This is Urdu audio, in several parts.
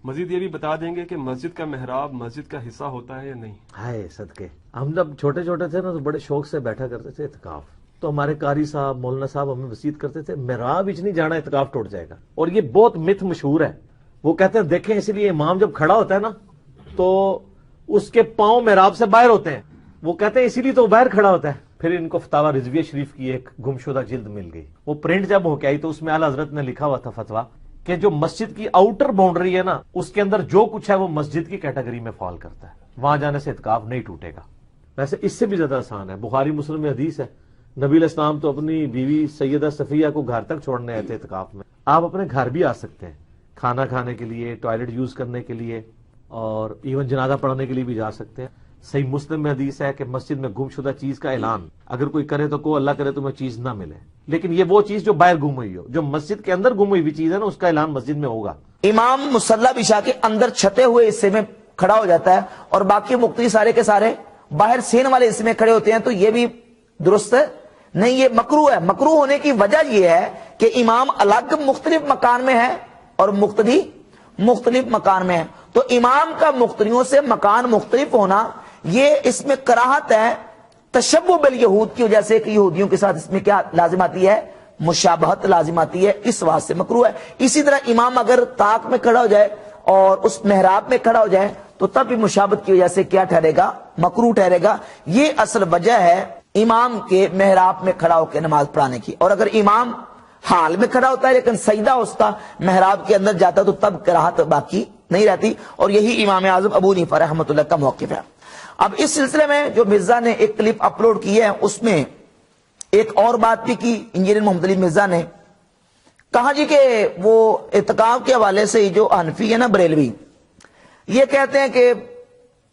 مزید یہ بھی بتا دیں گے کہ مسجد کا محراب مسجد کا حصہ ہوتا ہے یا نہیں؟ ہائے صدقے، ہم جب چھوٹے چھوٹے تھے نا تو بڑے شوق سے بیٹھا کرتے تھے اعتکاف، تو ہمارے قاری صاحب مولانا صاحب ہمیں وصیت کرتے تھے محراب اچ نہیں جانا، اعتکاف ٹوٹ جائے گا. اور یہ بہت مت مشہور ہے. وہ کہتے ہیں دیکھیں اس لیے امام جب کھڑا ہوتا ہے نا تو اس کے پاؤں محراب سے باہر ہوتے ہیں. وہ کہتے ہیں اسی لیے تو باہر کھڑا ہوتا ہے. پھر ان کو فتاوی رضویہ شریف کی ایک گمشدہ جلد مل گئی. وہ پرنٹ جب ہو کے آئی تو اس میں اعلی حضرت نے لکھا ہوا تھا فتویٰ کہ جو مسجد کی آؤٹر باؤنڈری ہے نا اس کے اندر جو کچھ ہے وہ مسجد کی کیٹیگری میں فال کرتا ہے، وہاں جانے سے اعتکاف نہیں ٹوٹے گا. ویسے اس سے بھی زیادہ آسان ہے، بخاری مسلم میں حدیث ہے، نبی علیہ السلام تو اپنی بیوی سیدہ صفیہ کو گھر تک چھوڑنے آئے تھے اعتکاف میں. آپ اپنے گھر بھی آ سکتے ہیں، کھانا کھانے کے لیے، ٹوائلٹ یوز کرنے کے لیے، اور ایون جنازہ پڑھنے کے لیے بھی جا سکتے ہیں. صحیح مسلم میں حدیث ہے کہ مسجد میں گم شدہ چیز کا اعلان اگر کوئی کرے تو کو اللہ کرے تمہیں چیز نہ ملے، لیکن یہ وہ چیز جو باہر گم ہوئی ہو. جو مسجد کے اندر گم ہوئی ہوئی چیز ہے نا اس کا اعلان مسجد میں ہوگا. امام مصلی بچھا کے اندر چھتے ہوئے حصے میں کھڑا ہو جاتا ہے اور باقی مقتدی سارے کے سارے باہر سین والے حصے میں کھڑے ہوتے ہیں، تو یہ بھی درست نہیں، یہ مکروہ ہے. مکروہ ہونے کی وجہ یہ ہے کہ امام الگ مختلف مکان میں ہے اور مقتدی مختلف مکان میں ہے. تو امام کا مقتدیوں سے مکان مختلف ہونا یہ اس میں کراہت ہے تشبہ بالیہود کی وجہ سے کہ یہودیوں کے ساتھ اس میں کیا لازم آتی ہے، مشابہت لازم آتی ہے، اس واسطے مکروہ ہے. اسی طرح امام اگر طاق میں کھڑا ہو جائے اور اس محراب میں کھڑا ہو جائے تو تب بھی مشابہت کی وجہ سے کیا ٹھہرے گا، مکروہ ٹھہرے گا. یہ اصل وجہ ہے امام کے محراب میں کھڑا ہو کے نماز پڑھانے کی. اور اگر امام حال میں کھڑا ہوتا ہے لیکن سجدہ اس کا محراب کے اندر جاتا تو تب کراہت باقی نہیں رہتی. اور یہی امام اعظم ابو حنیفہ رحمۃ اللہ کا موقف ہے. اب اس سلسلے میں جو مرزا نے ایک کلپ اپلوڈ کی ہے اس میں ایک اور بات بھی کی انجینئر محمد علی مرزا نے. کہا جی کہ وہ اعتکاف کے حوالے سے جو حنفی ہے نا بریلوی، یہ کہتے ہیں کہ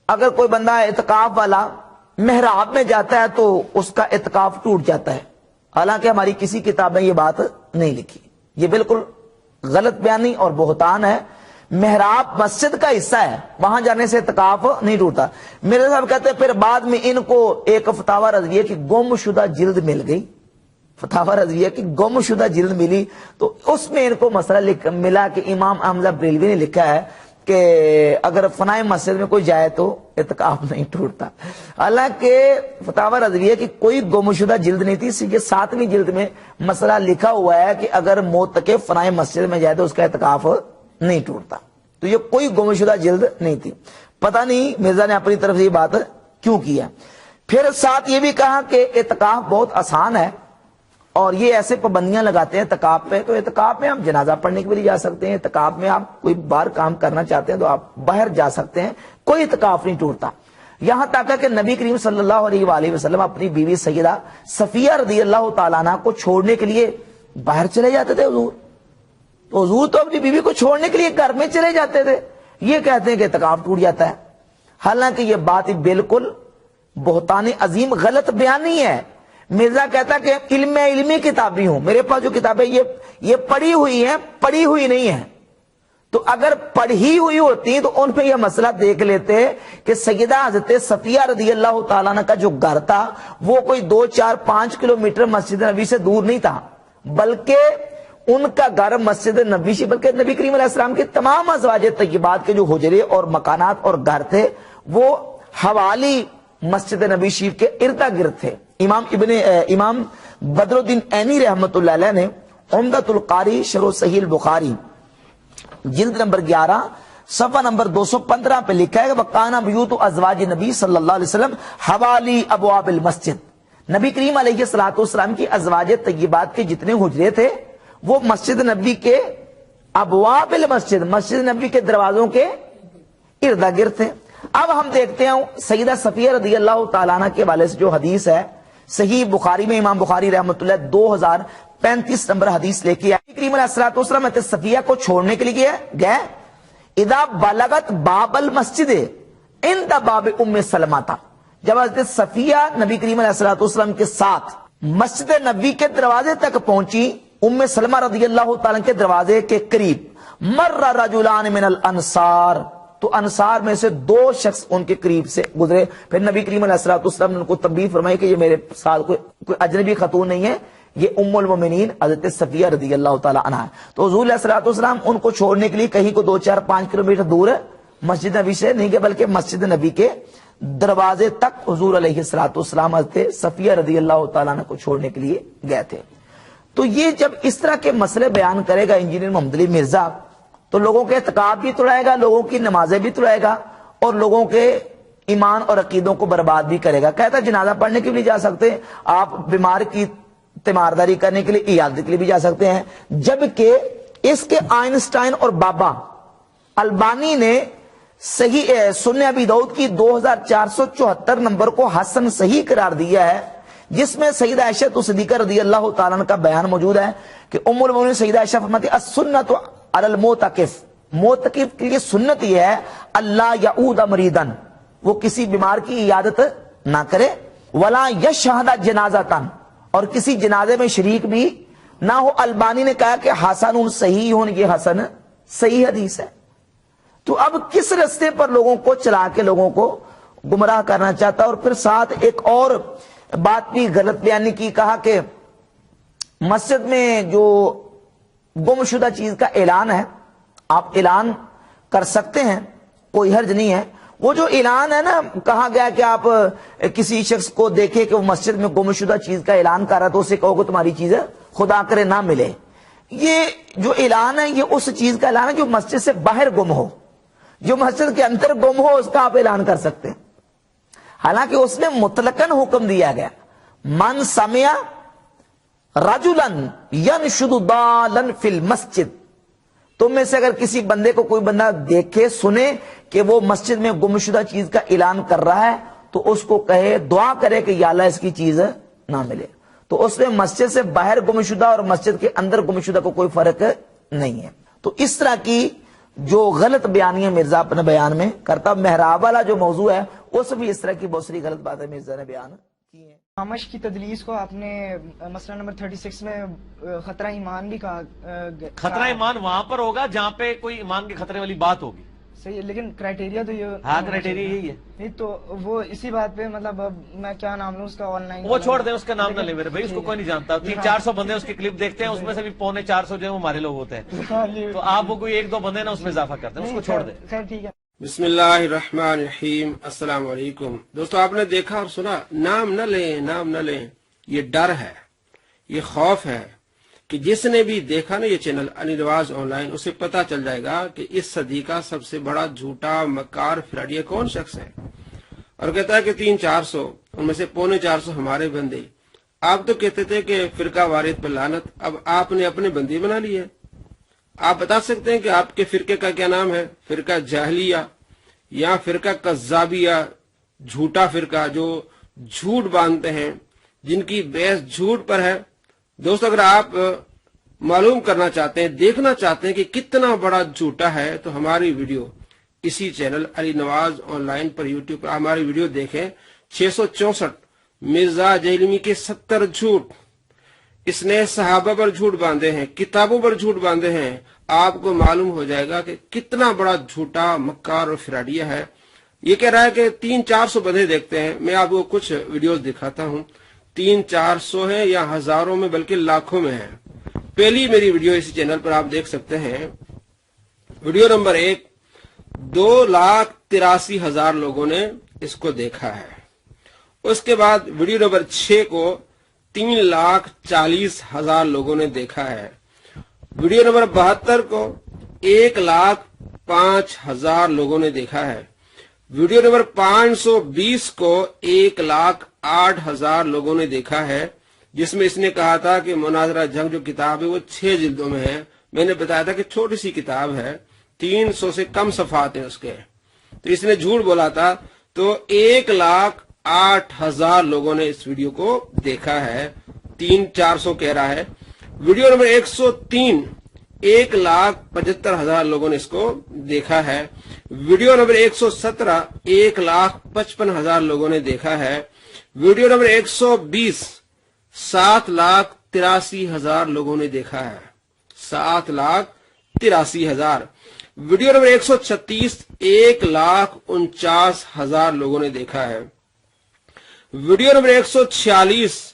اگر کوئی بندہ اعتکاف والا محراب میں جاتا ہے تو اس کا اعتکاف ٹوٹ جاتا ہے. حالانکہ ہماری کسی کتاب میں یہ بات نہیں لکھی. یہ بالکل غلط بیانی اور بہتان ہے. محراب مسجد کا حصہ ہے، وہاں جانے سے اعتکاف نہیں ٹوٹتا. میرے صاحب کہتے ہیں پھر بعد میں ان کو ایک فتاوی رضویہ کی گم شدہ جلد مل گئی، فتاوی رضویہ کی گم شدہ جلد ملی، تو اس میں ان کو مسئلہ ملا کہ امام حمزہ بریلوی نے لکھا ہے کہ اگر فنائے مسجد میں کوئی جائے تو اعتکاف نہیں ٹوٹتا. حالانکہ فتاوی رضویہ کی کوئی گم شدہ جلد نہیں تھی، یہ 7ویں جلد میں مسئلہ لکھا ہوا ہے کہ اگر معتکف فنائے مسجد میں جائے تو اس کا اعتکاف نہیں ٹوٹتا. تو یہ کوئی گم شدہ جلد نہیں تھی. پتہ نہیں مرزا نے اپنی طرف سے یہ بات کیوں کیا. پھر ساتھ یہ بھی کہا کہ اعتکاف بہت آسان ہے اور یہ ایسے پابندیاں لگاتے ہیں اعتکاف پہ، تو اعتکاف میں آپ جنازہ پڑھنے کے لیے جا سکتے ہیں، اعتکاف میں آپ کوئی باہر کام کرنا چاہتے ہیں تو آپ باہر جا سکتے ہیں، کوئی اعتکاف نہیں ٹوٹتا. یہاں تک کہ نبی کریم صلی اللہ علیہ وآلہ وسلم اپنی بیوی سیدہ صفیہ رضی اللہ تعالیٰ عنہ کو چھوڑنے کے لیے باہر چلے جاتے تھے. حضور تو اپنی بیوی کو چھوڑنے کے لیے گھر میں چلے جاتے تھے. یہ کہتے ہیں کہ اعتکاف ٹوٹ جاتا ہے. حالانکہ یہ بات بالکل بہتان عظیم غلط بیانی ہے. مرزا کہتا کہ علمی کتابی ہوں، میرے پاس جو کتابیں یہ پڑھی ہوئی ہیں، پڑھی ہوئی نہیں ہیں. تو اگر پڑھی ہوئی ہوتی تو ان میں یہ مسئلہ دیکھ لیتے کہ سیدہ حضرت صفیہ رضی اللہ تعالیٰ عنہ کا جو گھر تھا وہ کوئی 2 4 5 کلومیٹر مسجد نبی سے دور نہیں تھا، بلکہ ان کا گھر مسجد نبی سے، بلکہ نبی کریم علیہ السلام کی تمام ازواج طیبات کے جو حجرے اور مکانات اور گھر تھے وہ حوالی مسجد نبی شریف کے ارد گرد تھے. امام بدر الدین عینی رحمت اللہ علیہ نے عمدۃ القاری شرح صحیح البخاری جلد نمبر 11 صفحہ نمبر 215 پہ لکھا ہے کہ وَقَانَ بِيُوتُ أَزْوَاجِ نبی صلی اللہ علیہ وسلم حوالی ابواب المسجد. نبی کریم علیہ الصلوۃ والسلام کی ازواج طیبات کے جتنے حجرے تھے وہ مسجد نبی کے ابواب المسجد، مسجد نبی کے دروازوں کے ارد گرد تھے. اب ہم دیکھتے ہیں سیدہ صفیہ رضی اللہ تعالیٰ عنہ کے حوالے سے جو حدیث ہے صحیح بخاری میں، امام بخاری رحمۃ اللہ 2035 نمبر حدیث لے کے آئے. کریم علیہ الصلوۃ والسلام حضرت صفیہ کو چھوڑنے کے لیے گئے. اذا بلغت باب المسجد عند باب ام سلمہ تھا. جب حضرت صفیہ نبی کریم علیہ الصلوۃ والسلام کے ساتھ مسجد نبی کے دروازے تک پہنچی، ام سلمہ رضی اللہ تعالیٰ کے دروازے کے قریب، مر رجلان من الانصار، تو انصار میں سے 2 شخص ان کے قریب سے گزرے. پھر نبی کریم علیہ الصلوۃ والسلام نے ان کو تنبیہ فرمائی کہ یہ میرے ساتھ کوئی اجنبی خاتون نہیں ہے، یہ ام المومنین حضرت صفیہ رضی اللہ تعالی عنہا ہے. تو حضور علیہ الصلوۃ والسلام ان کو چھوڑنے کے لیے کہیں کو 2, 4, 5 کلومیٹر دور مسجد نبی سے نہیں گئے، بلکہ مسجد نبی کے دروازے تک حضور علیہ الصلوۃ والسلام حضرت صفیہ رضی اللہ تعالیٰ عنہ کو چھوڑنے کے لیے گئے تھے. تو یہ جب اس طرح کے مسئلے بیان کرے گا انجینئر محمد علی مرزا تو لوگوں کے اعتقاد بھی توڑائے گا، لوگوں کی نمازیں بھی توڑائے گا اور لوگوں کے ایمان اور عقیدوں کو برباد بھی کرے گا. کہتا ہے جنازہ پڑھنے کے لیے جا سکتے ہیں آپ، بیمار کی تیمارداری کرنے کے لیے، عیادت کے لیے بھی جا سکتے ہیں، جبکہ اس کے آئنسٹائن اور بابا البانی نے صحیح سنن ابی داؤد کی 2474 نمبر کو حسن صحیح قرار دیا ہے، جس میں سیدہ عائشہ صدیقہ رضی اللہ تعالیٰ عنہ کا بیان موجود ہے کہ ام المومنین سیدہ عائشہ فرماتی السنۃ علی المعتکف، معتکف کے لیے سنت یہ ہے اللہ یعود مریدن، وہ کسی بیمار کی عیادت نہ کرے، ولا یشہد جنازتن، اور کسی جنازے میں شریک بھی نہ ہو. البانی نے کہا کہ حسن صحیح، یہ حسن صحیح حدیث ہے. تو اب کس رستے پر لوگوں کو چلا کے لوگوں کو گمراہ کرنا چاہتا ہے. اور پھر ساتھ ایک اور بات بھی غلط بیانی کی، کہا کہ مسجد میں جو گم شدہ چیز کا اعلان ہے آپ اعلان کر سکتے ہیں، کوئی حرج نہیں ہے. وہ جو اعلان ہے نا، کہا گیا کہ آپ کسی شخص کو دیکھیں کہ وہ مسجد میں گم شدہ چیز کا اعلان کر رہا تو اسے کہو کہ تمہاری چیز خدا کرے نہ ملے. یہ جو اعلان ہے یہ اس چیز کا اعلان ہے جو مسجد سے باہر گم ہو، جو مسجد کے اندر گم ہو اس کا آپ اعلان کر سکتے ہیں. حالانکہ اس میں مطلقاً حکم دیا گیا من سمع رجلا ینشد ضالا فی المسجد، تم میں سے اگر کسی بندے کو کوئی بندہ دیکھے سنے کہ وہ مسجد میں گمشدہ چیز کا اعلان کر رہا ہے تو اس کو کہے، دعا کرے کہ یا اللہ اس کی چیز نہ ملے. تو اس میں مسجد سے باہر گمشدہ اور مسجد کے اندر گمشدہ کو کوئی فرق نہیں ہے. تو اس طرح کی جو غلط بیانیاں مرزا اپنے بیان میں کرتا. محراب والا جو موضوع ہے اس بھی اس طرح کی بہت ساری غلط باتیں مرزا نے بیان کی ہیں. آمش کی تدلیس کو آپ نے مسئلہ نمبر 36 میں خطرہ ایمان بھی کہا. خطرہ ایمان وہاں پر ہوگا جہاں پہ کوئی ایمان کے خطرے والی بات ہوگی. صحیح ہے، لیکن کرائٹیریا تو یہ ہاں کرائٹیریا یہی ہے. نہیں تو وہ اسی بات پہ مطلب اب میں کیا نام لوں اس کا، آن لائن وہ چھوڑ دیں، اس کا نام نہ لیں میرے بھائی، اس کو کوئی نہیں جانتا. 300-400 بندے اس کی کلپ دیکھتے ہیں، اس میں سے بھی 350-400 جو ہے وہ ہمارے لوگ ہوتے ہیں. تو آپ وہ کوئی 1-2 بندے نا اس میں اضافہ کرتے ہیں، اس کو چھوڑ دیں. خیر ٹھیک ہے. بسم اللہ الرحمن الرحیم. السلام علیکم دوستو. آپ نے دیکھا اور سنا نام نہ لیں، نام نہ لیں. یہ ڈر ہے، یہ خوف ہے کہ جس نے بھی دیکھا نا یہ channel Ali Nawaz on line, اسے پتا چل جائے گا کہ اس صدی کا سب سے بڑا جھوٹا مکار فراڈی کون شخص ہے. اور کہتا ہے کہ 300-400 ان میں سے 350 ہمارے بندے. آپ تو کہتے تھے کہ فرقہ وارث پر لعنت، اب آپ نے اپنے بندی بنا لی ہے. آپ بتا سکتے ہیں کہ آپ کے فرقے کا کیا نام ہے؟ فرقہ جاہلیہ یا فرقہ کذابیہ، جھوٹا فرقہ جو جھوٹ باندھتے ہیں، جن کی بیس جھوٹ پر ہے. دوست اگر آپ معلوم کرنا چاہتے ہیں، دیکھنا چاہتے ہیں کہ کتنا بڑا جھوٹا ہے، تو ہماری ویڈیو اسی channel Ali Nawaz online پر یوٹیوب پر ہماری ویڈیو دیکھیں. 664 مرزا جہلمی کے 70 جھوٹ. اس نے صحابہ پر جھوٹ باندھے ہیں، کتابوں پر جھوٹ باندھے ہیں. آپ کو معلوم ہو جائے گا کہ کتنا بڑا جھوٹا مکار اور فراڈیہ ہے. یہ کہہ رہا ہے کہ 300-400 بندے دیکھتے ہیں. میں آپ کو کچھ ویڈیوز دکھاتا ہوں. 300-400 ہیں یا ہزاروں میں بلکہ لاکھوں میں ہیں. پہلی میری ویڈیو اسی چینل پر آپ دیکھ سکتے ہیں. ویڈیو نمبر 1 2,83,000 لوگوں نے اس کو دیکھا ہے. اس کے بعد ویڈیو نمبر 6 کو 3,40,000 لوگوں نے دیکھا ہے. ویڈیو نمبر 72 کو 1,05,000 لوگوں نے دیکھا ہے. ویڈیو نمبر 520 کو 1,08,000 لوگوں نے دیکھا ہے، جس میں اس نے کہا تھا کہ مناظرہ جنگ جو کتاب ہے وہ 6 جلدوں میں ہے. میں نے بتایا تھا کہ چھوٹی سی کتاب ہے، 300 سے کم صفحات ہیں اس کے. تو اس نے جھوٹ بولا تھا. تو 1,08,000 لوگوں نے اس ویڈیو کو دیکھا ہے. 300-400 کہہ رہا ہے. ویڈیو نمبر 103 1,75,000 لوگوں نے اس کو دیکھا ہے. ویڈیو نمبر 117 1,55,000 لوگوں نے دیکھا ہے. ویڈیو نمبر 120 7,83,000 لوگوں نے دیکھا ہے. 7,83,000. ویڈیو نمبر 136 1,49,000 لوگوں نے دیکھا ہے. Video number 146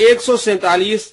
147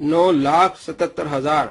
9,77,000।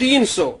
300